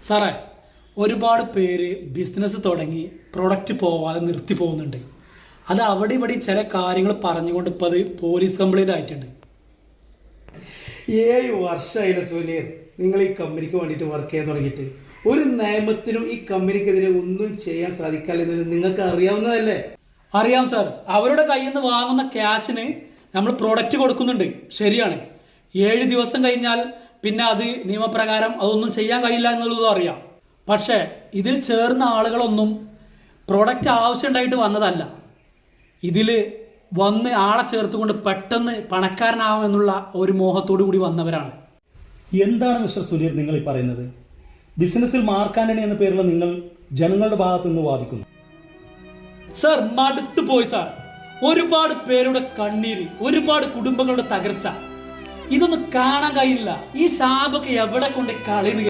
സാറേ, ഒരുപാട് പേര് ബിസിനസ് തുടങ്ങി പ്രൊഡക്റ്റ് പോവാതെ നിർത്തി പോകുന്നുണ്ട്. അത് അവിടെ ഇവിടെ ചില കാര്യങ്ങൾ പറഞ്ഞുകൊണ്ട് ഇപ്പോൾ അത് പോലീസ് കംപ്ലൈന്റ് ആയിട്ടുണ്ട്. 7 വർഷമായില്ല സുനീർ, നിങ്ങൾ ഈ കമ്പനിക്ക് വേണ്ടിയിട്ട് വർക്ക് ചെയ്യാൻ തുടങ്ങിയിട്ട്. ഒരു നിയമത്തിനും ഈ കമ്പനിക്കെതിരെ ഒന്നും ചെയ്യാൻ സാധിക്കാല്ലെന്ന് നിങ്ങൾക്ക് അറിയാവുന്നതല്ലേ? അറിയാം സാർ, അവരുടെ കയ്യിൽ നിന്ന് വാങ്ങുന്ന ക്യാഷിന് നമ്മൾ പ്രൊഡക്റ്റ് കൊടുക്കുന്നുണ്ട്, ശരിയാണ്. 7 ദിവസം കഴിഞ്ഞാൽ പിന്നെ അത് നിയമപ്രകാരം അതൊന്നും ചെയ്യാൻ കഴിയില്ല എന്നുള്ളതും അറിയാം. പക്ഷേ ഇതിൽ ചേർന്ന ആളുകളൊന്നും പ്രൊഡക്റ്റ് ആവശ്യമുണ്ടായിട്ട് വന്നതല്ല. ഇതിൽ വന്ന് ആളെ ചേർത്തുകൊണ്ട് പെട്ടെന്ന് പണക്കാരനാവുമെന്നുള്ള ഒരു മോഹത്തോടു കൂടി വന്നവരാണ്. എന്താണ് മിസ്റ്റർ സുനീർ നിങ്ങൾ ഈ പറയുന്നത്? ബിസിനസ്സിൽ മാർക്കാന്റണി എന്ന പേരുള്ള നിങ്ങൾ ജനങ്ങളുടെ ഭാഗത്ത് നിന്ന് വാദിക്കുന്നു. സാർ, മടുത്തു പോയി സാർ. ഒരുപാട് പേരുടെ കണ്ണീര്, ഒരുപാട് കുടുംബങ്ങളുടെ തകർച്ച, ഇതൊന്നും കാണാൻ കഴിയില്ല. ഈ ശാപൊക്കെ എവിടെ കൊണ്ട് കളയുന്നു?